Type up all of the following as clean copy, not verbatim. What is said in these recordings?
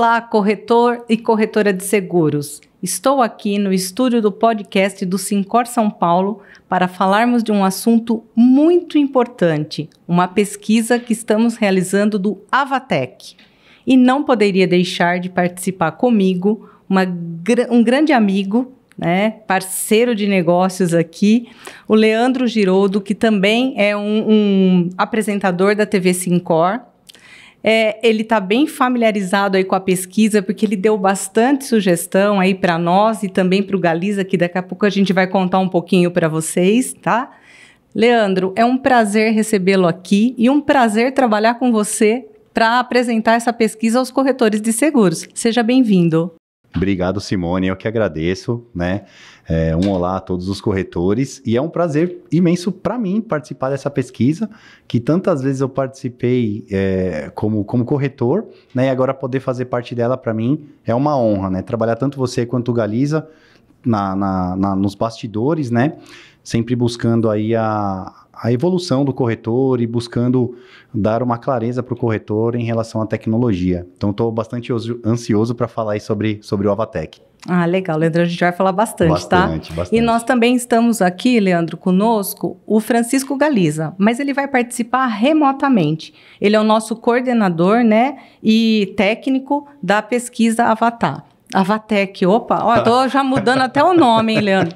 Olá, corretor e corretora de seguros. Estou aqui no estúdio do podcast do Sincor São Paulo para falarmos de um assunto muito importante, uma pesquisa que estamos realizando do Avatec. E não poderia deixar de participar comigo um grande amigo, né, parceiro de negócios aqui, o Leandro Giroldo, que também é um apresentador da TV Sincor. Ele está bem familiarizado aí com a pesquisa, porque ele deu bastante sugestão aí para nós e também para o Galiza, que daqui a pouco a gente vai contar um pouquinho para vocês, tá? Leandro, é um prazer recebê-lo aqui e um prazer trabalhar com você para apresentar essa pesquisa aos corretores de seguros. Seja bem-vindo. Obrigado, Simone, eu que agradeço, né? Um olá a todos os corretores, e é um prazer imenso para mim participar dessa pesquisa, que tantas vezes eu participei como corretor, né? E agora poder fazer parte dela, para mim, é uma honra, né? Trabalhar tanto você quanto o Galiza nos bastidores, né? Sempre buscando aí a evolução do corretor e buscando dar uma clareza para o corretor em relação à tecnologia. Então, estou bastante ansioso para falar aí sobre o Avatec. Ah, legal, Leandro, a gente vai falar bastante, tá? Bastante. E nós também estamos aqui, Leandro, conosco, o Francisco Galiza, mas ele vai participar remotamente. Ele é o nosso coordenador, né, e técnico da pesquisa Avatec, opa, ó, tô já mudando até o nome, hein, Leandro?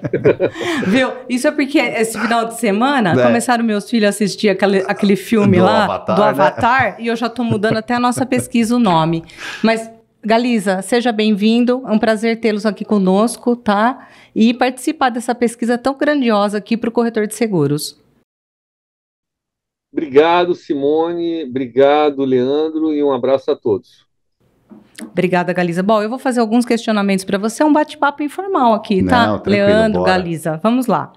Viu? Isso é porque esse final de semana começaram meus filhos a assistir aquele filme lá, do Avatar, né? E eu já tô mudando até a nossa pesquisa o nome. Mas, Galiza, seja bem-vindo, é um prazer tê-los aqui conosco, tá? E participar dessa pesquisa tão grandiosa aqui para o corretor de seguros. Obrigado, Simone, obrigado, Leandro, e um abraço a todos. Obrigada, Galiza. Bom, eu vou fazer alguns questionamentos para você, um bate-papo informal aqui, tá? Não, tranquilo, Leandro, bora. Galiza, vamos lá.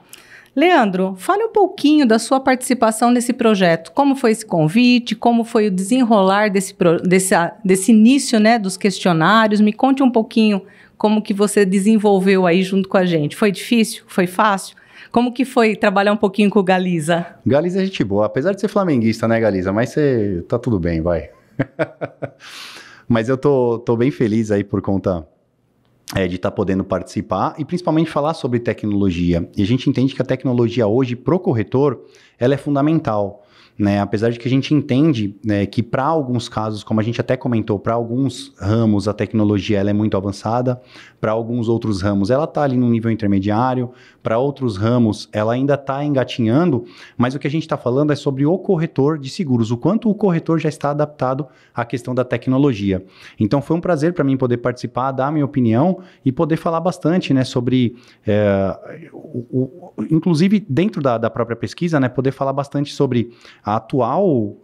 Leandro, fale um pouquinho da sua participação nesse projeto. Como foi esse convite? Como foi o desenrolar desse início, né, dos questionários? Me conte um pouquinho como que você desenvolveu aí junto com a gente. Foi difícil? Foi fácil? Como que foi trabalhar um pouquinho com o Galiza? Galiza é gente boa, apesar de ser flamenguista, né, Galiza? Mas você tá tudo bem, vai. Mas eu tô bem feliz aí por conta de estar podendo participar e principalmente falar sobre tecnologia. E a gente entende que a tecnologia hoje, pro corretor, ela é fundamental, né? Apesar de que a gente entende, né, que para alguns casos, como a gente até comentou, para alguns ramos a tecnologia ela é muito avançada, para alguns outros ramos ela está ali no nível intermediário, para outros ramos ela ainda está engatinhando, mas o que a gente está falando é sobre o corretor de seguros, o quanto o corretor já está adaptado à questão da tecnologia. Então foi um prazer para mim poder participar, dar a minha opinião e poder falar bastante, né, sobre, inclusive dentro da própria pesquisa, né, poder falar bastante sobre a atual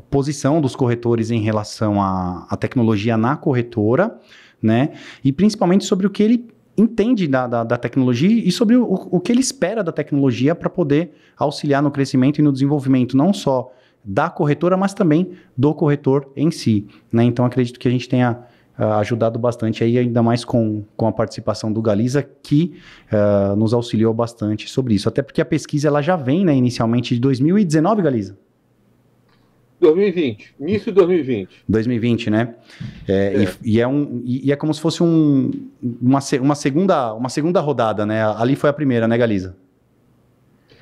posição dos corretores em relação à tecnologia na corretora, né, e principalmente sobre o que ele entende da tecnologia e sobre o que ele espera da tecnologia para poder auxiliar no crescimento e no desenvolvimento, não só da corretora, mas também do corretor em si, né? Então, acredito que a gente tenha ajudado bastante aí, ainda mais com a participação do Galiza, que nos auxiliou bastante sobre isso. Até porque a pesquisa ela já vem, né, inicialmente de 2019, Galiza? 2020, início de 2020. 2020, né? E é como se fosse uma segunda rodada, né? Ali foi a primeira, né, Galiza?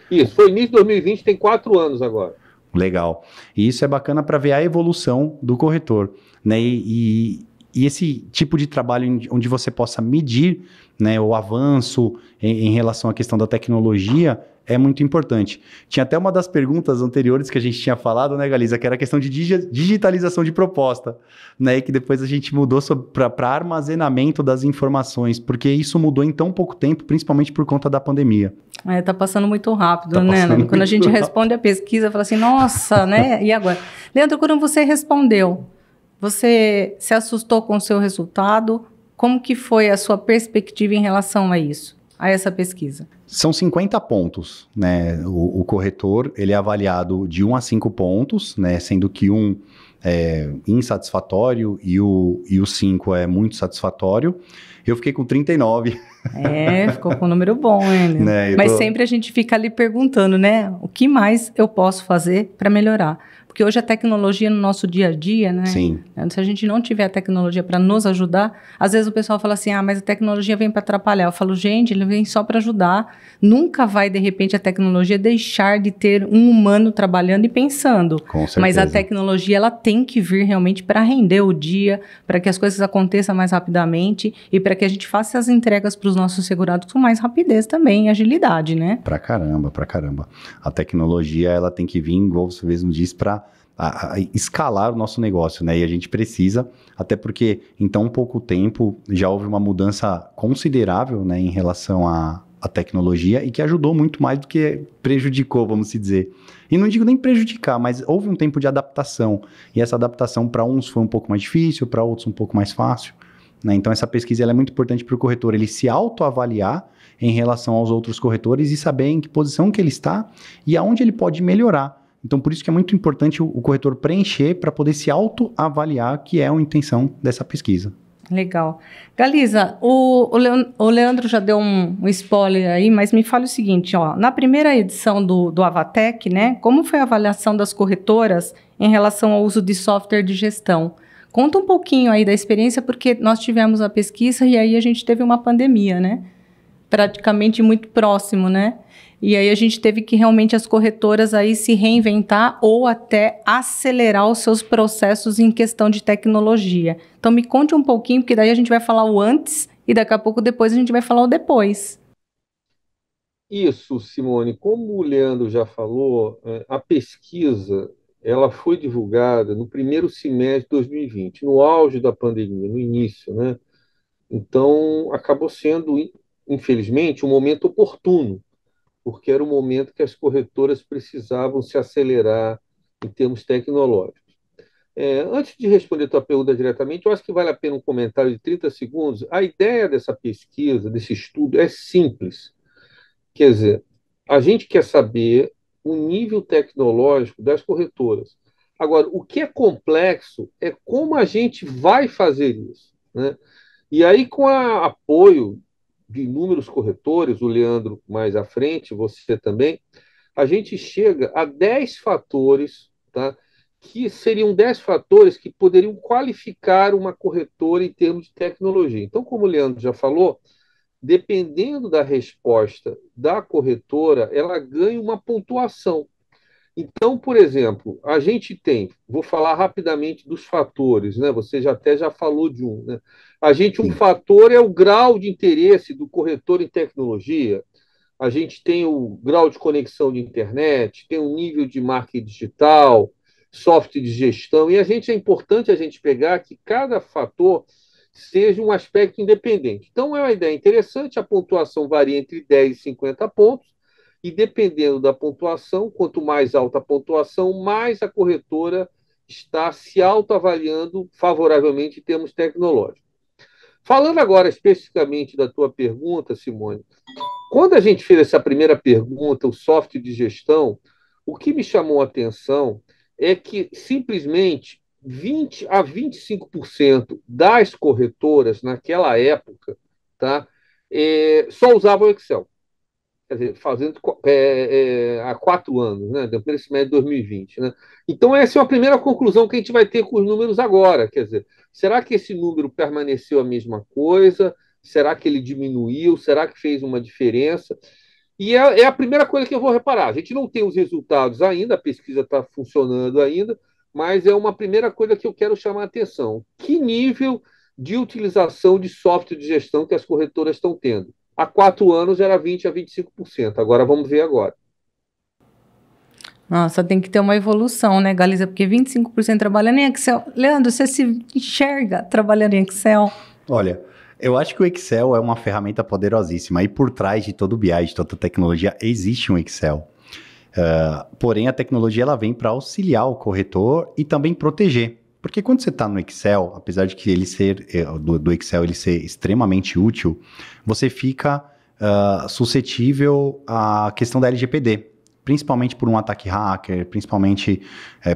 Isso, foi início de 2020, tem 4 anos agora. Legal. E isso é bacana para ver a evolução do corretor, né? E esse tipo de trabalho onde você possa medir, né, o avanço em relação à questão da tecnologia é muito importante. Tinha até uma das perguntas anteriores que a gente tinha falado, né, Galiza, que era a questão de digitalização de proposta, né, e que depois a gente mudou para armazenamento das informações, porque isso mudou em tão pouco tempo, principalmente por conta da pandemia. Tá passando muito rápido, né? Quando a gente responde a pesquisa, fala assim, nossa, né? E agora? Leandro, quando você respondeu, você se assustou com o seu resultado? Como que foi a sua perspectiva em relação a isso, a essa pesquisa? São 50 pontos, né? O corretor, ele é avaliado de 1 a 5 pontos, né? Sendo que 1 é insatisfatório e o 5 é muito satisfatório. Eu fiquei com 39. Ficou com um número bom, hein? Né? Mas sempre a gente fica ali perguntando, né? O que mais eu posso fazer para melhorar? Porque hoje a tecnologia no nosso dia a dia, né? Sim. Se a gente não tiver a tecnologia para nos ajudar, às vezes o pessoal fala assim, mas a tecnologia vem para atrapalhar. Eu falo, gente, ele vem só para ajudar. Nunca vai, de repente, a tecnologia deixar de ter um humano trabalhando e pensando. Com certeza. Mas a tecnologia, ela tem que vir realmente para render o dia, para que as coisas aconteçam mais rapidamente e para que a gente faça as entregas para os nossos segurados com mais rapidez também e agilidade, né? Pra caramba. A tecnologia, ela tem que vir, igual você mesmo disse, para escalar o nosso negócio, né? E a gente precisa, até porque em tão pouco tempo já houve uma mudança considerável, né, em relação à tecnologia e que ajudou muito mais do que prejudicou, vamos se dizer. E não digo nem prejudicar, mas houve um tempo de adaptação. E essa adaptação para uns foi um pouco mais difícil, para outros um pouco mais fácil, né? Então essa pesquisa ela é muito importante para o corretor, ele se autoavaliar em relação aos outros corretores e saber em que posição que ele está e aonde ele pode melhorar. Então, por isso que é muito importante o corretor preencher para poder se autoavaliar, que é a intenção dessa pesquisa. Legal. Galiza, o Leandro já deu um spoiler aí, mas me fala o seguinte, na primeira edição do Avatec, né, como foi a avaliação das corretoras em relação ao uso de software de gestão? Conta um pouquinho aí da experiência, porque nós tivemos a pesquisa e aí a gente teve uma pandemia, né? Praticamente muito próximo, né? E aí a gente teve que realmente as corretoras aí se reinventar ou até acelerar os seus processos em questão de tecnologia. Então me conte um pouquinho, porque daí a gente vai falar o antes e daqui a pouco depois a gente vai falar o depois. Isso, Simone. Como o Leandro já falou, a pesquisa ela foi divulgada no primeiro semestre de 2020, no auge da pandemia, no início, né? Então, acabou sendo, infelizmente, um momento oportuno, porque era o momento que as corretoras precisavam se acelerar em termos tecnológicos. Antes de responder a tua pergunta diretamente, eu acho que vale a pena um comentário de 30 segundos. A ideia dessa pesquisa, desse estudo, é simples. Quer dizer, a gente quer saber o nível tecnológico das corretoras. Agora, o que é complexo é como a gente vai fazer isso, né? E aí, com o apoio de inúmeros corretores, o Leandro mais à frente, você também, a gente chega a 10 fatores, tá? Que seriam 10 fatores que poderiam qualificar uma corretora em termos de tecnologia. Então, como o Leandro já falou, dependendo da resposta da corretora, ela ganha uma pontuação. Então, por exemplo, a gente tem, vou falar rapidamente dos fatores, né? Você já falou de um, né? Um fator é o grau de interesse do corretor em tecnologia. A gente tem o grau de conexão de internet, tem o nível de marketing digital, software de gestão, e é importante a gente pegar que cada fator seja um aspecto independente. Então, é uma ideia interessante, a pontuação varia entre 10 e 50 pontos, e dependendo da pontuação, quanto mais alta a pontuação, mais a corretora está se autoavaliando favoravelmente em termos tecnológicos. Falando agora especificamente da tua pergunta, Simone, quando a gente fez essa primeira pergunta, o software de gestão, o que me chamou a atenção é que simplesmente 20 a 25% das corretoras naquela época, tá, só usavam o Excel. Quer dizer, fazendo há 4 anos, né, no primeiro semestre de 2020. Né? Então, essa é a primeira conclusão que a gente vai ter com os números agora. Quer dizer, será que esse número permaneceu a mesma coisa? Será que ele diminuiu? Será que fez uma diferença? E é a primeira coisa que eu vou reparar. A gente não tem os resultados ainda, a pesquisa está funcionando ainda, mas é uma primeira coisa que eu quero chamar a atenção. Que nível de utilização de software de gestão que as corretoras estão tendo? Há 4 anos era 20% a 25%. Agora vamos ver agora. Nossa, tem que ter uma evolução, né, Galiza? Porque 25% trabalhando em Excel. Leandro, você se enxerga trabalhando em Excel? Olha, eu acho que o Excel é uma ferramenta poderosíssima e por trás de todo o BI, de toda a tecnologia, existe um Excel. Porém, a tecnologia ela vem para auxiliar o corretor e também proteger. Porque quando você está no Excel, apesar de que ele ser do Excel ele ser extremamente útil, você fica suscetível à questão da LGPD, principalmente por um ataque hacker, principalmente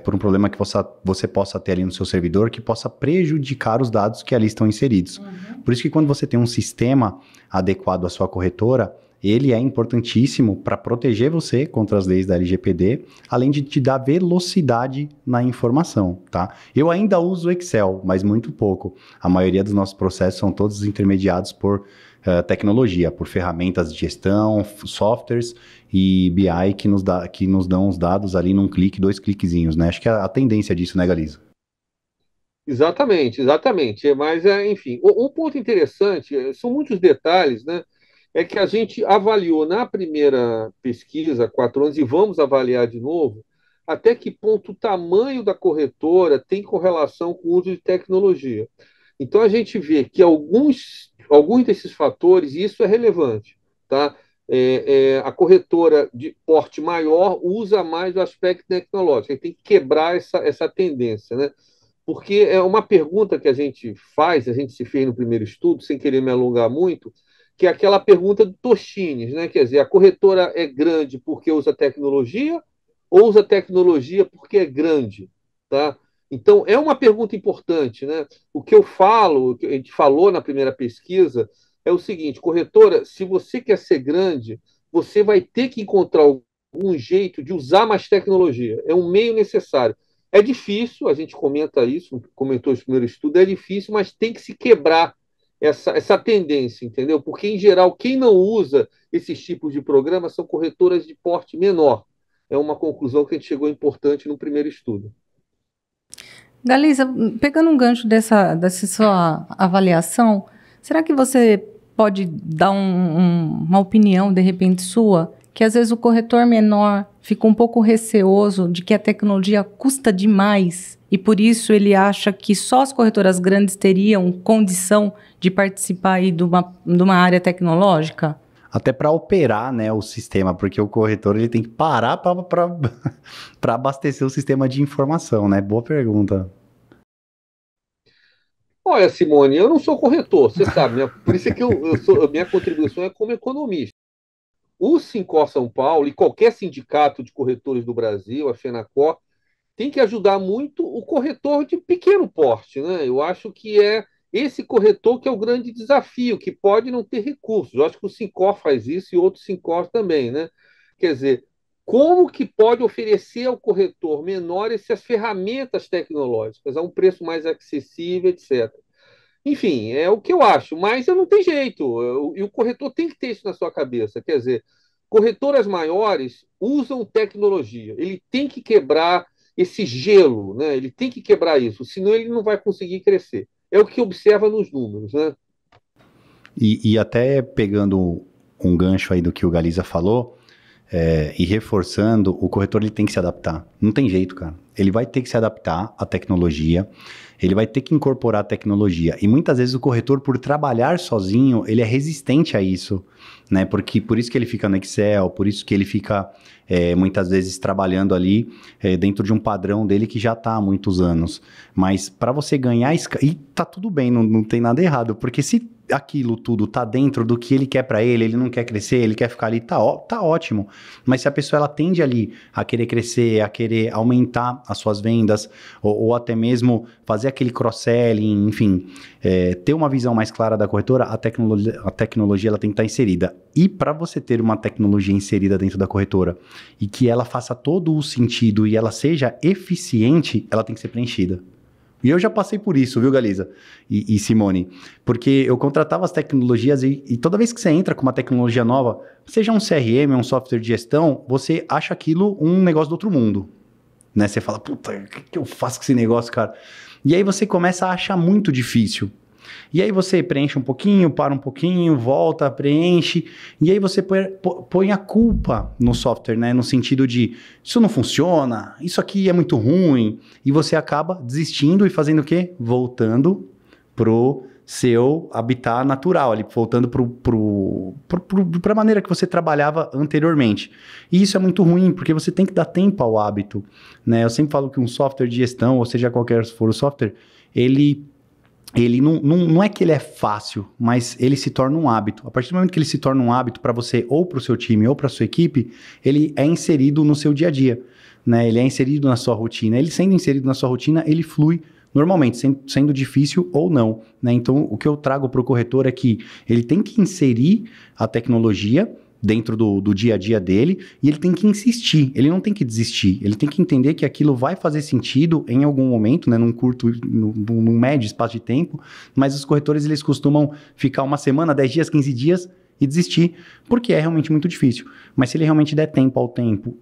por um problema que você possa ter ali no seu servidor que possa prejudicar os dados que ali estão inseridos. Por isso que quando você tem um sistema adequado à sua corretora, ele é importantíssimo para proteger você contra as leis da LGPD, além de te dar velocidade na informação, tá? Eu ainda uso o Excel, mas muito pouco. A maioria dos nossos processos são todos intermediados por tecnologia, por ferramentas de gestão, softwares e BI que nos dão os dados ali num clique, 2 cliquezinhos, né? Acho que é a tendência disso, né, Galiza? Exatamente, exatamente. Mas, enfim, um ponto interessante, são muitos detalhes, né? É que a gente avaliou na primeira pesquisa, 4 anos, e vamos avaliar de novo, até que ponto o tamanho da corretora tem correlação com o uso de tecnologia. Então, a gente vê que alguns desses fatores, e isso é relevante, tá? A corretora de porte maior usa mais o aspecto tecnológico, tem que quebrar essa tendência, né? Porque é uma pergunta que a gente faz, a gente se fez no primeiro estudo, sem querer me alongar muito, que é aquela pergunta do Tostines, né? Quer dizer, a corretora é grande porque usa tecnologia ou usa tecnologia porque é grande, tá? Então, é uma pergunta importante, né? O que eu falo, o que a gente falou na primeira pesquisa, é o seguinte: corretora, se você quer ser grande, você vai ter que encontrar algum jeito de usar mais tecnologia. É um meio necessário. É difícil, a gente comenta isso, comentou esse primeiro estudo, é difícil, mas tem que se quebrar essa tendência, entendeu? Porque, em geral, quem não usa esses tipos de programas são corretoras de porte menor. É uma conclusão que a gente chegou importante no primeiro estudo. Galiza, pegando um gancho dessa sua avaliação, será que você pode dar uma opinião, de repente, sua, que às vezes o corretor menor fica um pouco receoso de que a tecnologia custa demais e por isso ele acha que só as corretoras grandes teriam condição de participar aí de uma área tecnológica? Até para operar, né, o sistema, porque o corretor ele tem que parar para abastecer o sistema de informação, né? Boa pergunta. Olha, Simone, eu não sou corretor, você sabe, né? Por isso é que minha contribuição é como economista. O Sincor São Paulo e qualquer sindicato de corretores do Brasil, a FENACOR, tem que ajudar muito o corretor de pequeno porte, né? Eu acho que é esse corretor que é o grande desafio, que pode não ter recursos. Eu acho que o Sincor faz isso e outros Sincor também, né? Quer dizer, como que pode oferecer ao corretor menor essas ferramentas tecnológicas a um preço mais acessível, etc. Enfim, é o que eu acho, mas não tem jeito. E o corretor tem que ter isso na sua cabeça. Quer dizer, corretoras maiores usam tecnologia. Ele tem que quebrar esse gelo, né? Ele tem que quebrar isso, senão ele não vai conseguir crescer. É o que observa nos números, né? E até pegando um gancho aí do que o Galiza falou, e reforçando, o corretor ele tem que se adaptar. Não tem jeito, cara. Ele vai ter que se adaptar à tecnologia, ele vai ter que incorporar a tecnologia. E muitas vezes o corretor, por trabalhar sozinho, ele é resistente a isso, né? Porque por isso que ele fica no Excel, por isso que ele fica muitas vezes trabalhando ali dentro de um padrão dele que já está há muitos anos. Mas para você ganhar... E tá tudo bem, não tem nada errado, porque se aquilo tudo tá dentro do que ele quer para ele não quer crescer, ele quer ficar ali, tá ótimo. Mas se a pessoa ela tende ali a querer crescer, a querer aumentar as suas vendas, ou até mesmo fazer aquele cross-selling, enfim, ter uma visão mais clara da corretora, a tecnologia ela tem que estar inserida. E para você ter uma tecnologia inserida dentro da corretora e que ela faça todo o sentido e ela seja eficiente, ela tem que ser preenchida. E eu já passei por isso, viu, Galiza e Simone? Porque eu contratava as tecnologias e toda vez que você entra com uma tecnologia nova, seja um CRM, um software de gestão, você acha aquilo um negócio do outro mundo. Né? Você fala, puta, o que eu faço com esse negócio, cara? E aí você começa a achar muito difícil. E aí você preenche um pouquinho, para um pouquinho, volta, preenche, e aí você põe a culpa no software, né? No sentido de, isso não funciona, isso aqui é muito ruim, e você acaba desistindo e fazendo o quê? Voltando pro seu habitat natural, ali, voltando para a maneira que você trabalhava anteriormente. E isso é muito ruim, porque você tem que dar tempo ao hábito, né? Eu sempre falo que um software de gestão, ou seja, qualquer for o software, ele não é que ele é fácil, mas ele se torna um hábito. A partir do momento que ele se torna um hábito para você, ou para o seu time, ou para a sua equipe, ele é inserido no seu dia a dia, né? Ele é inserido na sua rotina. Ele sendo inserido na sua rotina, ele flui normalmente, sendo difícil ou não, né? Então, o que eu trago para o corretor é que ele tem que inserir a tecnologia, dentro do dia a dia dele, e ele tem que insistir, ele não tem que desistir, ele tem que entender que aquilo vai fazer sentido em algum momento, né, num médio espaço de tempo, mas os corretores, eles costumam ficar uma semana, 10 dias, 15 dias e desistir, porque é realmente muito difícil. Mas se ele realmente der tempo ao tempo,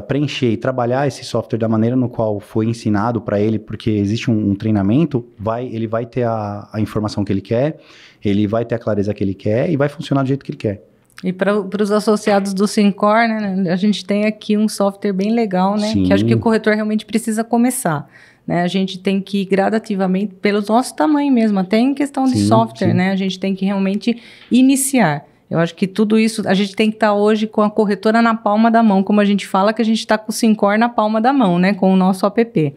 preencher e trabalhar esse software da maneira no qual foi ensinado para ele, porque existe um treinamento, ele vai ter a informação que ele quer, ele vai ter a clareza que ele quer e vai funcionar do jeito que ele quer. E para os associados do Syncor, né, a gente tem aqui um software bem legal, né, Sim. que acho que o corretor realmente precisa começar. Né, a gente tem que ir gradativamente, pelo nosso tamanho mesmo, até em questão de software, né, a gente tem que realmente iniciar. Eu acho que tudo isso, a gente tem que estar hoje com a corretora na palma da mão, como a gente fala que a gente está com o Syncor na palma da mão, né, com o nosso app.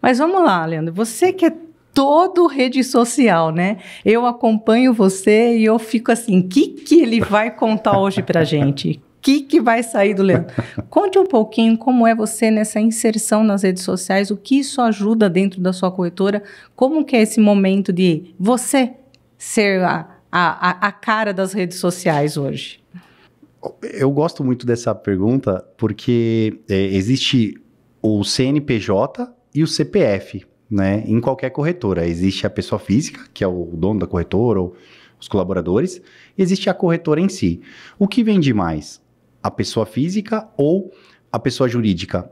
Mas vamos lá, Leandro, você que é todo rede social, né? Eu acompanho você e eu fico assim, o que ele vai contar hoje pra gente? O que vai sair do Leandro? Conte um pouquinho como é você nessa inserção nas redes sociais, o que isso ajuda dentro da sua corretora, como que é esse momento de você ser a cara das redes sociais hoje? Eu gosto muito dessa pergunta porque existe o CNPJ e o CPF, né? Em qualquer corretora. Existe a pessoa física, que é o dono da corretora ou os colaboradores, e existe a corretora em si. O que vende mais? A pessoa física ou a pessoa jurídica?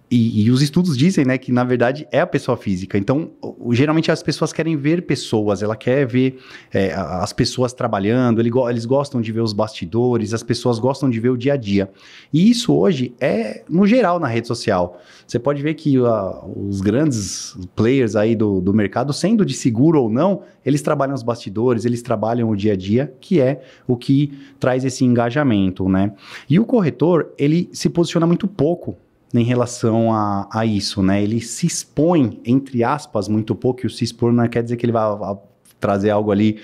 E os estudos dizem, né, que na verdade é a pessoa física. Então, geralmente as pessoas querem ver pessoas, ela quer ver as pessoas trabalhando, eles gostam de ver os bastidores, as pessoas gostam de ver o dia a dia. E isso hoje é no geral na rede social. Você pode ver que os grandes players aí do mercado, sendo de seguro ou não, eles trabalham os bastidores, eles trabalham o dia a dia, que é o que traz esse engajamento, né? E o corretor, ele se posiciona muito pouco em relação a isso, né? Ele se expõe, entre aspas, muito pouco, e o se expor não quer dizer que ele vai trazer algo ali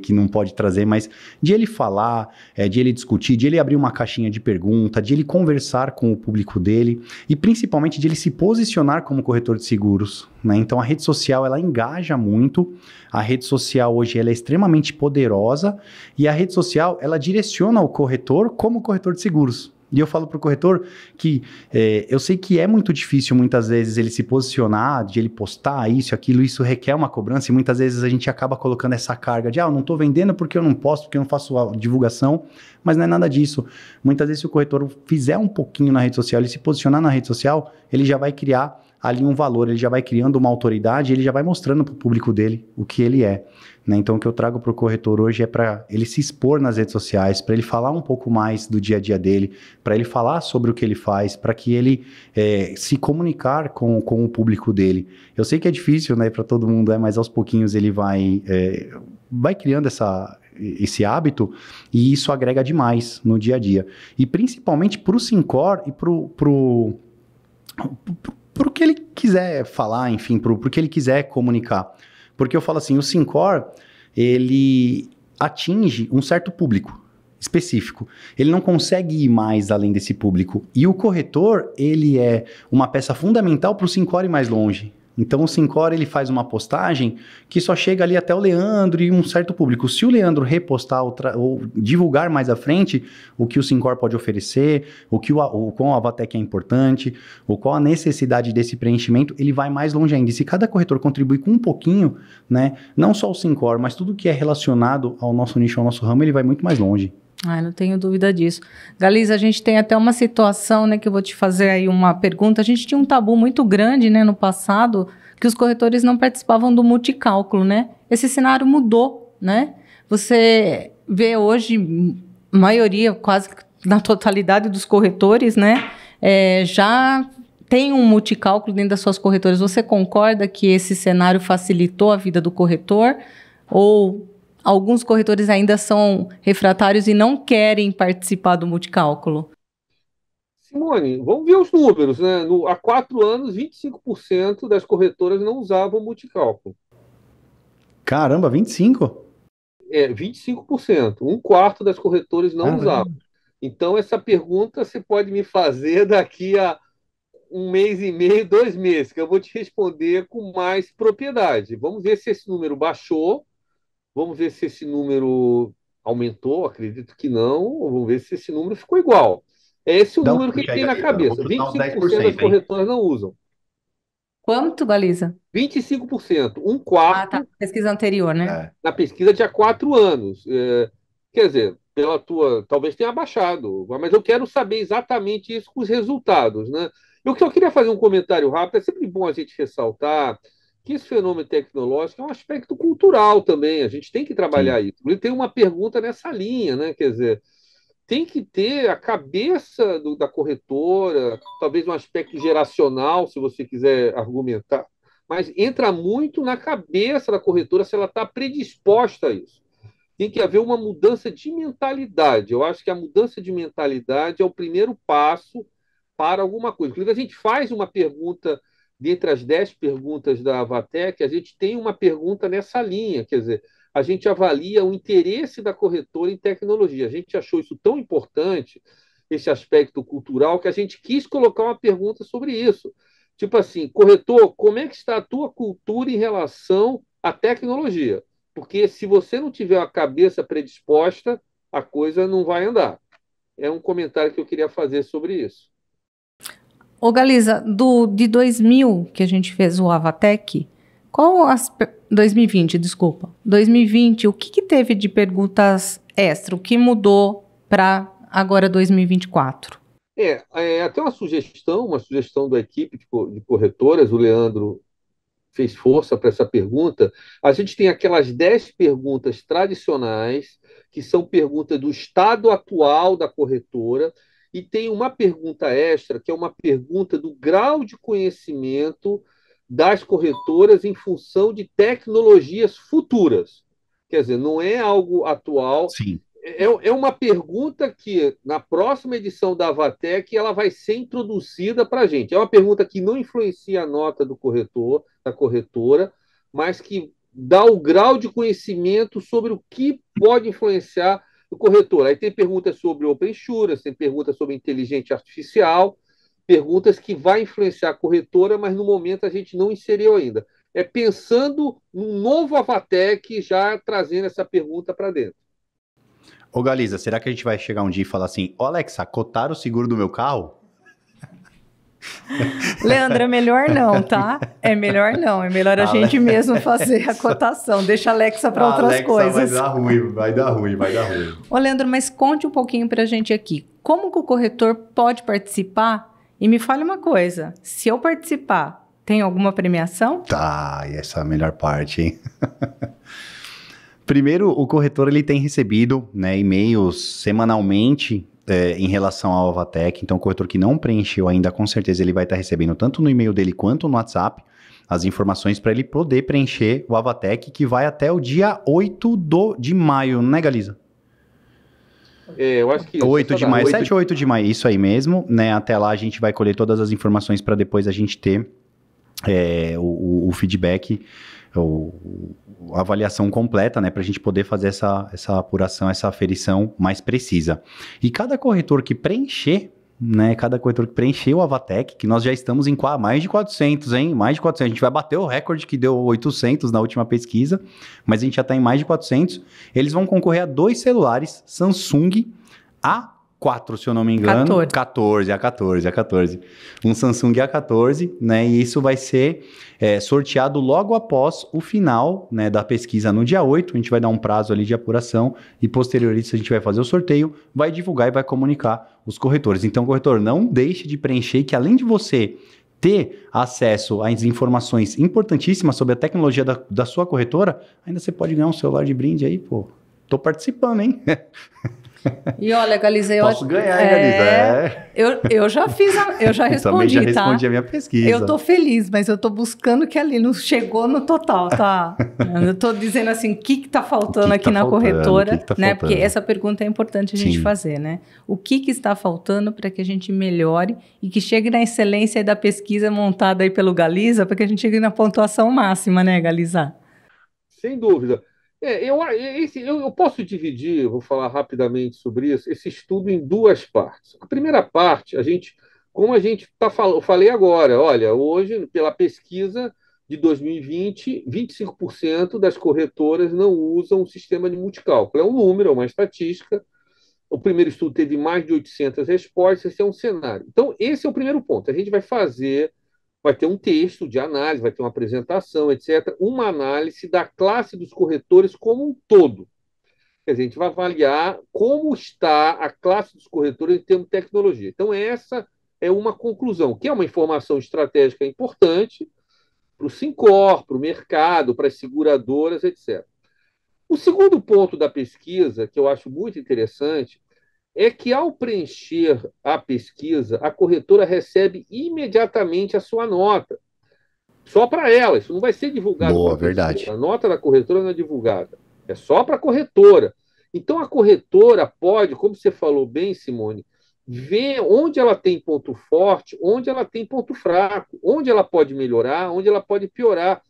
que não pode trazer, mas de ele falar, de ele discutir, de ele abrir uma caixinha de pergunta, de ele conversar com o público dele e principalmente de ele se posicionar como corretor de seguros, né? Então a rede social, ela engaja muito, a rede social hoje ela é extremamente poderosa e a rede social, ela direciona o corretor como corretor de seguros. E eu falo para o corretor que eu sei que é muito difícil muitas vezes ele se posicionar, de ele postar isso, aquilo, isso requer uma cobrança e muitas vezes a gente acaba colocando essa carga de eu não estou vendendo porque eu não posto, porque eu não faço a divulgação, mas não é nada disso. Muitas vezes se o corretor fizer um pouquinho na rede social, ele se posicionar na rede social, ele já vai criar ali um valor, ele já vai criando uma autoridade, ele já vai mostrando para o público dele o que ele é. Né? Então, o que eu trago para o corretor hoje é para ele se expor nas redes sociais, para ele falar um pouco mais do dia a dia dele, para ele falar sobre o que ele faz, para que ele se comunicar com o público dele. Eu sei que é difícil, né, para todo mundo, mas aos pouquinhos ele vai criando esse hábito e isso agrega demais no dia a dia. E principalmente para o Syncor e pro que ele quiser falar, enfim, pro que ele quiser comunicar. Porque eu falo assim, o Syncor, ele atinge um certo público específico. Ele não consegue ir mais além desse público. E o corretor, ele é uma peça fundamental para o Syncor ir mais longe. Então, o Syncor, ele faz uma postagem que só chega ali até o Leandro e um certo público. Se o Leandro repostar ou divulgar mais à frente o que o Syncor pode oferecer, o qual a Avatec é importante, ou qual a necessidade desse preenchimento, ele vai mais longe ainda. E se cada corretor contribuir com um pouquinho, né, não só o Syncor, mas tudo que é relacionado ao nosso nicho, ao nosso ramo, ele vai muito mais longe. Não tenho dúvida disso. Galiza, a gente tem até uma situação, né, que eu vou te fazer aí uma pergunta. A gente tinha um tabu muito grande, né, no passado, que os corretores não participavam do multicálculo, né? Esse cenário mudou, né? Você vê hoje, maioria, quase na totalidade dos corretores, né, já tem um multicálculo dentro das suas corretoras. Você concorda que esse cenário facilitou a vida do corretor? Ou alguns corretores ainda são refratários e não querem participar do multicálculo? Simone, vamos ver os números, né? Há 4 anos, 25% das corretoras não usavam multicálculo. Caramba, 25%? 25%. Um quarto das corretoras não usavam. Então, essa pergunta você pode me fazer daqui a 1 mês e meio, 2 meses, que eu vou te responder com mais propriedade. Vamos ver se esse número baixou. Vamos ver se esse número Aumentou? Acredito que não. Vamos ver se esse número ficou igual. É esse o Dá um número que ele chute aí, tem na Galiza. Eu vou cabeça. chutar Vinte e uns cinco dez por por cento das cento, hein? corretoras não usam. Quanto, Galiza? 25%, um Ah, tá. quarto Pesquisa anterior, né? É. na pesquisa de há 4 anos. Quer dizer, pela tua, talvez tenha baixado, mas eu quero saber exatamente isso com os resultados, né? Eu só queria fazer um comentário rápido. É sempre bom a gente ressaltar que esse fenômeno tecnológico é um aspecto cultural também. A gente tem que Sim. trabalhar isso. E tem uma pergunta nessa linha, né? Quer dizer, tem que ter a cabeça da corretora, talvez um aspecto geracional, se você quiser argumentar, mas entra muito na cabeça da corretora se ela está predisposta a isso. Tem que haver uma mudança de mentalidade. Eu acho que a mudança de mentalidade é o primeiro passo para alguma coisa. Inclusive, a gente faz uma pergunta, dentre as 10 perguntas da Avatec, a gente tem uma pergunta nessa linha, quer dizer, a gente avalia o interesse da corretora em tecnologia. A gente achou isso tão importante, esse aspecto cultural, que a gente quis colocar uma pergunta sobre isso. Tipo assim, corretor, como é que está a tua cultura em relação à tecnologia? Porque se você não tiver a cabeça predisposta, a coisa não vai andar. É um comentário que eu queria fazer sobre isso. Ô, Galiza, de 2000 que a gente fez o Avatec, 2020, desculpa. 2020, o que teve de perguntas extra? O que mudou para agora 2024? É até uma sugestão da equipe de corretoras, o Leandro fez força para essa pergunta. A gente tem aquelas 10 perguntas tradicionais, que são perguntas do estado atual da corretora, e tem uma pergunta extra, que é uma pergunta do grau de conhecimento das corretoras em função de tecnologias futuras. Quer dizer, não é algo atual, Sim. é uma pergunta que, na próxima edição da Avatec, ela vai ser introduzida para a gente. É uma pergunta que não influencia a nota do corretor, da corretora, mas que dá o grau de conhecimento sobre o que pode influenciar o corretor. Aí tem perguntas sobre Open Insurance, tem perguntas sobre inteligência artificial, perguntas que vai influenciar a corretora, mas no momento a gente não inseriu ainda. É pensando num novo Avatec já trazendo essa pergunta para dentro. Ô, Galiza, será que a gente vai chegar um dia e falar assim, ô, Alexa, cotar o seguro do meu carro? Leandro, é melhor não, tá? É melhor não. É melhor a gente mesmo fazer a cotação. Deixa a Alexa para outras Alexa coisas. vai dar ruim, vai dar ruim, vai dar ruim. Ô, Leandro, mas conte um pouquinho para a gente aqui. Como que o corretor pode participar? E me fale uma coisa. Se eu participar, tem alguma premiação? Tá, e essa é a melhor parte, hein? Primeiro, o corretor ele tem recebido, né, e-mails semanalmente em relação ao Avatec. Então, o corretor que não preencheu ainda, com certeza ele vai estar recebendo tanto no e-mail dele quanto no WhatsApp as informações para ele poder preencher o Avatec, que vai até o dia 8 de maio, né, Galiza? Eu acho que 8 de maio, 7 ou 8 de maio, isso aí mesmo, né? Até lá a gente vai colher todas as informações para depois a gente ter o feedback, a avaliação completa, né? Para a gente poder fazer essa apuração, essa aferição mais precisa. E cada corretor que preencher, né? Cada corretor que preencher o Avatec, que nós já estamos em mais de 400, hein? Mais de 400. A gente vai bater o recorde que deu 800 na última pesquisa, mas a gente já está em mais de 400. Eles vão concorrer a 2 celulares Samsung A4, se eu não me engano. 14. A14. Um Samsung A14, né? E isso vai ser sorteado logo após o final, né, da pesquisa no dia 8. A gente vai dar um prazo ali de apuração e posterior a isso a gente vai fazer o sorteio, vai divulgar e vai comunicar os corretores. Então, corretor, não deixe de preencher que além de você ter acesso às informações importantíssimas sobre a tecnologia da sua corretora, ainda você pode ganhar um celular de brinde aí, pô. Tô participando, hein? E olha, Galiza, Posso ganhar, hein, Galiza? Eu já fiz, eu já respondi, também já respondi tá? a minha pesquisa. Eu tô feliz, mas eu tô buscando que ali não chegou no total, tá? Eu tô dizendo assim, o que tá faltando aqui na corretora, né? Porque essa pergunta é importante a gente fazer, né? O que está faltando para que a gente melhore e que chegue na excelência da pesquisa montada aí pelo Galiza, para que a gente chegue na pontuação máxima, né, Galiza? Sem dúvida. Eu posso dividir, vou falar rapidamente sobre isso, esse estudo em duas partes. A primeira parte, como a gente eu falei agora, olha, hoje, pela pesquisa, de 2020, 25% das corretoras não usam o sistema de multicálculo. É um número, é uma estatística. O primeiro estudo teve mais de 800 respostas, esse é um cenário. Então, esse é o primeiro ponto. A gente vai ter um texto de análise, vai ter uma apresentação, etc., uma análise da classe dos corretores como um todo. Quer dizer, a gente vai avaliar como está a classe dos corretores em termos de tecnologia. Então, essa é uma conclusão, que é uma informação estratégica importante para o Sincor, para o mercado, para as seguradoras, etc. O segundo ponto da pesquisa, que eu acho muito interessante, é que, ao preencher a pesquisa, a corretora recebe imediatamente a sua nota. Só para ela, isso não vai ser divulgado para Boa, a pessoa. verdade. A nota da corretora não é divulgada, é só para a corretora. Então, a corretora pode, como você falou bem, Simone, ver onde ela tem ponto forte, onde ela tem ponto fraco, onde ela pode melhorar, onde ela pode piorar.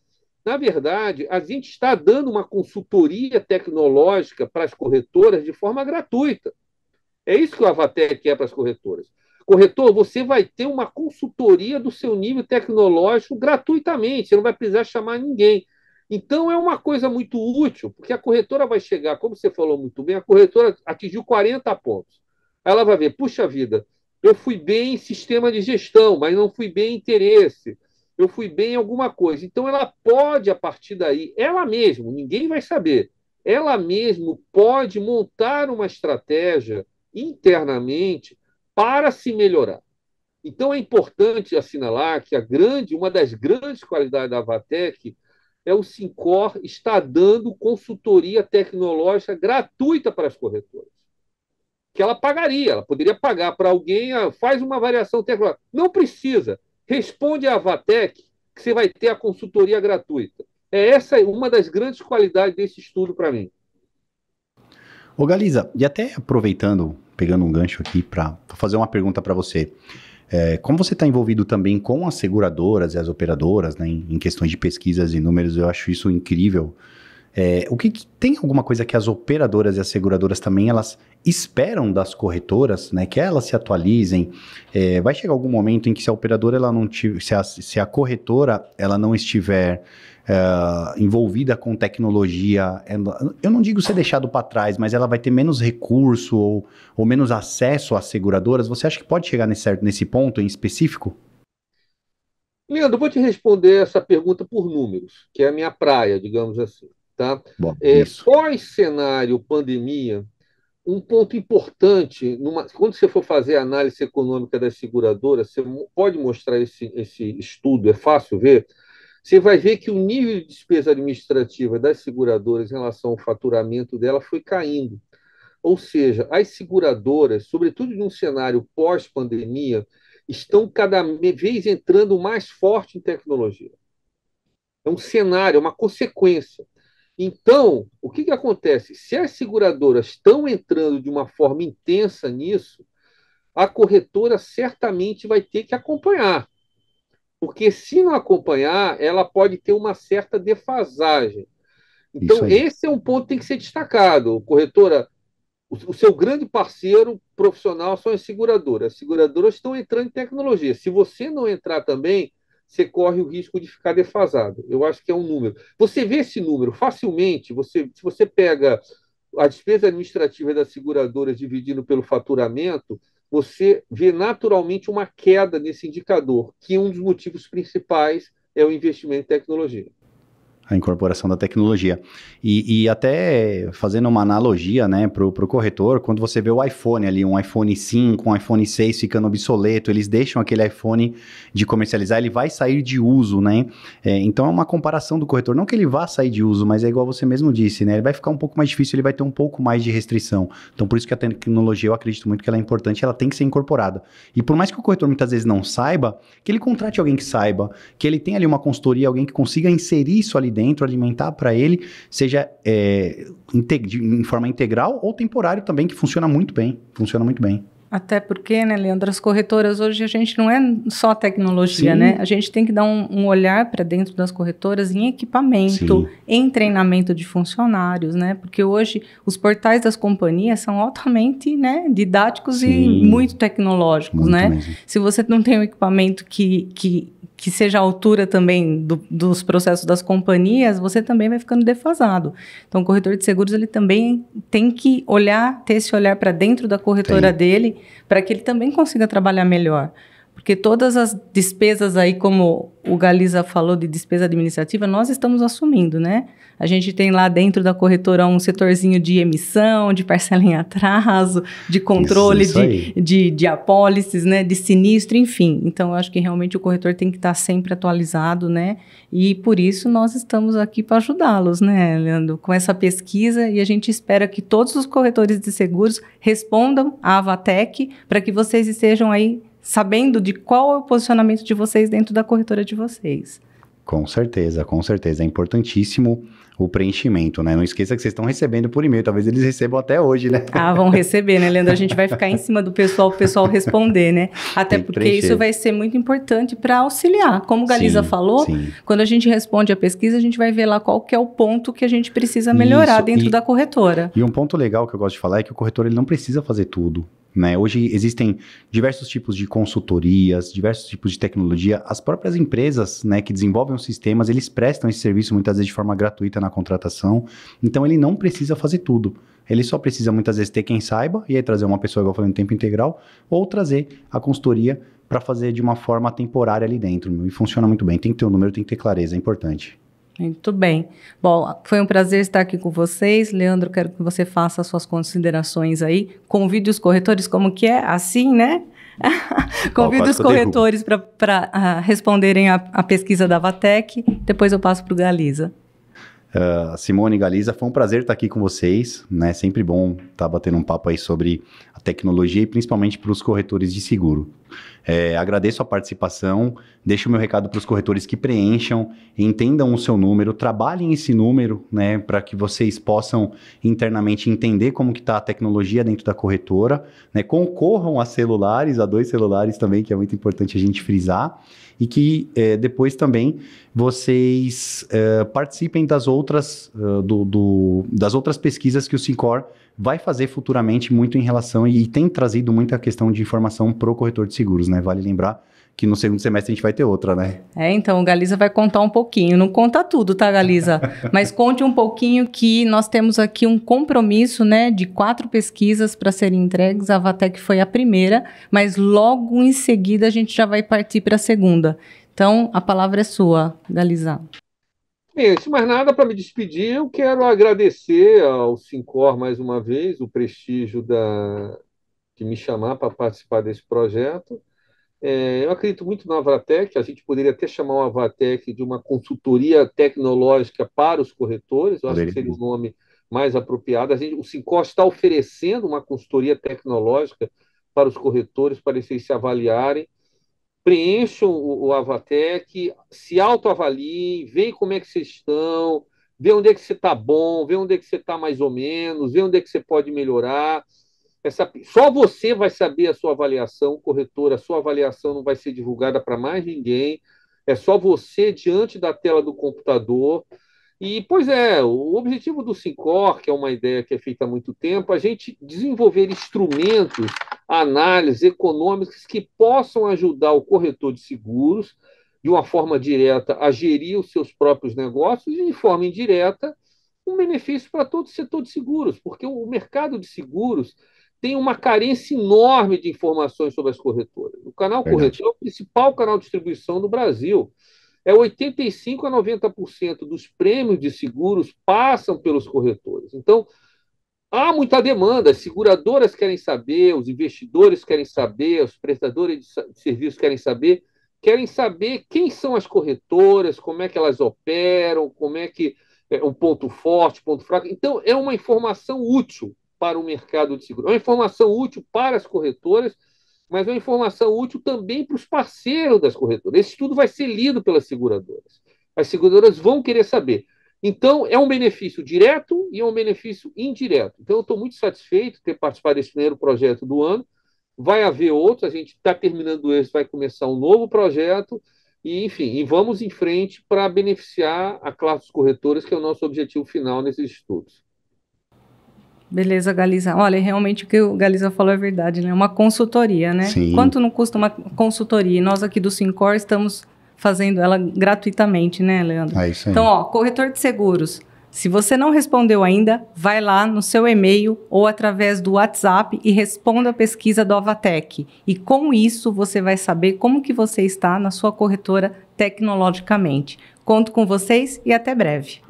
Na verdade, a gente está dando uma consultoria tecnológica para as corretoras de forma gratuita. É isso que o Avatec quer para as corretoras. Corretor, você vai ter uma consultoria do seu nível tecnológico gratuitamente, você não vai precisar chamar ninguém. Então, é uma coisa muito útil, porque a corretora vai chegar, como você falou muito bem, a corretora atingiu 40 pontos. Ela vai ver, puxa vida, eu fui bem em sistema de gestão, mas não fui bem em interesse. Eu fui bem em alguma coisa. Então, ela pode, a partir daí, ela mesma, ninguém vai saber, ela mesma pode montar uma estratégia internamente para se melhorar. Então, é importante assinalar que uma das grandes qualidades da Avatec é o Sincor está dando consultoria tecnológica gratuita para as corretoras. Que ela pagaria, ela poderia pagar para alguém, faz uma variação tecnológica. Não precisa. Responde a Avatec que você vai ter a consultoria gratuita. É essa uma das grandes qualidades desse estudo para mim. Ô Galiza, e até aproveitando, pegando um gancho aqui para fazer uma pergunta para você. Como você está envolvido também com as seguradoras e as operadoras, né, em questões de pesquisas e números, eu acho isso incrível. Tem alguma coisa que as operadoras e as seguradoras também elas esperam das corretoras, né, que elas se atualizem? Vai chegar algum momento em que se a operadora ela não tiver, se a corretora ela não estiver envolvida com tecnologia, eu não digo ser deixado para trás, mas ela vai ter menos recurso ou menos acesso às seguradoras. Você acha que pode chegar nesse ponto em específico? Leandro, eu vou te responder essa pergunta por números, que é a minha praia, digamos assim. Tá? Bom, isso. Pós-cenário pandemia, um ponto importante, quando você for fazer a análise econômica das seguradoras, você pode mostrar esse estudo, é fácil ver. Você vai ver que o nível de despesa administrativa das seguradoras em relação ao faturamento dela foi caindo. Ou seja, as seguradoras, sobretudo num cenário pós-pandemia, estão cada vez entrando mais forte em tecnologia. É um cenário, é uma consequência. Então, o que acontece? Se as seguradoras estão entrando de uma forma intensa nisso, a corretora certamente vai ter que acompanhar. Porque se não acompanhar, ela pode ter uma certa defasagem. Então, esse é um ponto que tem que ser destacado. Corretora, o seu grande parceiro profissional são as seguradoras. As seguradoras estão entrando em tecnologia. Se você não entrar também, você corre o risco de ficar defasado. Eu acho que é um número. Você vê esse número facilmente, se você pega a despesa administrativa das seguradoras dividindo pelo faturamento, você vê naturalmente uma queda nesse indicador, que um dos motivos principais é o investimento em tecnologia. A incorporação da tecnologia. E até fazendo uma analogia, né, pro corretor, quando você vê o iPhone ali, um iPhone 5, um iPhone 6 ficando obsoleto, eles deixam aquele iPhone de comercializar, ele vai sair de uso, né? Então é uma comparação do corretor, não que ele vá sair de uso, mas é igual você mesmo disse, né? Ele vai ficar um pouco mais difícil, ele vai ter um pouco mais de restrição. Então por isso que a tecnologia, eu acredito muito que ela é importante, ela tem que ser incorporada. E por mais que o corretor muitas vezes não saiba, que ele contrate alguém que saiba, que ele tenha ali uma consultoria, alguém que consiga inserir isso ali dentro, alimentar para ele, seja em forma integral ou temporário também, que funciona muito bem. Até porque, né, Leandro, as corretoras hoje a gente não é só tecnologia, Sim. né? A gente tem que dar um olhar para dentro das corretoras em equipamento, Sim. em treinamento de funcionários, né? Porque hoje os portais das companhias são altamente, né, didáticos Sim. e muito tecnológicos, Muito né? mesmo. Se você não tem um equipamento que que seja a altura também dos processos das companhias, você também vai ficando defasado. Então, o corretor de seguros, ele também tem que ter esse olhar para dentro da corretora dele, para que ele também consiga trabalhar melhor. Porque todas as despesas aí, como o Galiza falou de despesa administrativa, nós estamos assumindo, né? A gente tem lá dentro da corretora um setorzinho de emissão, de parcela em atraso, de controle de apólices, né? De sinistro, enfim. Então, eu acho que realmente o corretor tem que estar sempre atualizado, né? E por isso nós estamos aqui para ajudá-los, né, Leandro? Com essa pesquisa, e a gente espera que todos os corretores de seguros respondam à Avatec para que vocês estejam aí sabendo de qual é o posicionamento de vocês dentro da corretora de vocês. Com certeza, com certeza. É importantíssimo o preenchimento, né? Não esqueça que vocês estão recebendo por e-mail. Talvez eles recebam até hoje, né? Vão receber, né, Leandro? A gente vai ficar em cima do pessoal, o pessoal responder, né? Até porque isso vai ser muito importante para auxiliar. Como o Galiza falou, quando a gente responde a pesquisa, a gente vai ver lá qual que é o ponto que a gente precisa melhorar dentro da corretora. E um ponto legal que eu gosto de falar é que o corretor ele não precisa fazer tudo. Né? Hoje existem diversos tipos de consultorias, diversos tipos de tecnologia. As próprias empresas, né, que desenvolvem os sistemas, eles prestam esse serviço muitas vezes de forma gratuita na contratação. Então, ele não precisa fazer tudo. Ele só precisa muitas vezes ter quem saiba, e aí trazer uma pessoa, igual eu falei, no tempo integral, ou trazer a consultoria para fazer de uma forma temporária ali dentro. E funciona muito bem. Tem que ter um número, tem que ter clareza, é importante. Muito bem. Bom, foi um prazer estar aqui com vocês. Leandro, quero que você faça as suas considerações aí. Convide os corretores, como que é? Assim, né? Convide os corretores para responderem a pesquisa da Avatec. Depois eu passo para o Galiza. Simone e Galiza, foi um prazer estar aqui com vocês, né? Sempre bom estar batendo um papo aí sobre a tecnologia e principalmente para os corretores de seguro. Agradeço a participação, deixo o meu recado para os corretores que preencham, entendam o seu número, trabalhem esse número, né? Para que vocês possam internamente entender como que está a tecnologia dentro da corretora, né? Concorram a celulares, a 2 celulares também, que é muito importante a gente frisar. E que depois também vocês participem das outras, das outras pesquisas que o Syncor vai fazer futuramente muito em relação e tem trazido muita questão de informação para o corretor de seguros, né? Vale lembrar que no segundo semestre a gente vai ter outra, né? Então o Galiza vai contar um pouquinho. Não conta tudo, tá, Galiza? Mas conte um pouquinho que nós temos aqui um compromisso, né, de 4 pesquisas para serem entregues. A Avatec foi a primeira, mas logo em seguida a gente já vai partir para a segunda. Então, a palavra é sua, Galiza. Bem, antes de mais nada, para me despedir, eu quero agradecer ao Syncor mais uma vez o prestígio de me chamar para participar desse projeto. Eu acredito muito na Avatec. A gente poderia até chamar a Avatec de uma consultoria tecnológica para os corretores. Eu acho que seria o nome mais apropriado. O Syncor está oferecendo uma consultoria tecnológica para os corretores, para eles se avaliarem. Preencham o Avatec, se autoavaliem, veem como é que vocês estão, vê onde é que você está bom, vê onde é que você está mais ou menos, vê onde é que você pode melhorar. Só você vai saber a sua avaliação, corretor, a sua avaliação não vai ser divulgada para mais ninguém, é só você diante da tela do computador. E, pois o objetivo do Syncor, que é uma ideia que é feita há muito tempo, é a gente desenvolver instrumentos, análises econômicas que possam ajudar o corretor de seguros, de uma forma direta, a gerir os seus próprios negócios e, de forma indireta, um benefício para todo o setor de seguros, porque o mercado de seguros tem uma carência enorme de informações sobre as corretoras. O canal corretor é o principal canal de distribuição do Brasil. 85% a 90% dos prêmios de seguros passam pelos corretores. Então, há muita demanda. As seguradoras querem saber, os investidores querem saber, os prestadores de serviços querem saber quem são as corretoras, como é que elas operam, como é que um ponto forte, ponto fraco. Então, é uma informação útil para o mercado de seguros. É uma informação útil para as corretoras, mas é uma informação útil também para os parceiros das corretoras. Esse estudo vai ser lido pelas seguradoras. As seguradoras vão querer saber. Então, é um benefício direto e é um benefício indireto. Então, eu estou muito satisfeito de ter participado desse primeiro projeto do ano. Vai haver outros, a gente está terminando esse, vai começar um novo projeto, e, enfim, vamos em frente para beneficiar a classe dos corretores, que é o nosso objetivo final nesses estudos. Beleza, Galiza. Olha, realmente o que o Galiza falou é verdade, né? Uma consultoria, né? Sim. Quanto não custa uma consultoria? E nós aqui do Syncor estamos fazendo ela gratuitamente, né, Leandro? É isso aí. Então, ó, corretor de seguros, se você não respondeu ainda, vai lá no seu e-mail ou através do WhatsApp e responda a pesquisa do Avatec. E com isso, você vai saber como que você está na sua corretora tecnologicamente. Conto com vocês e até breve.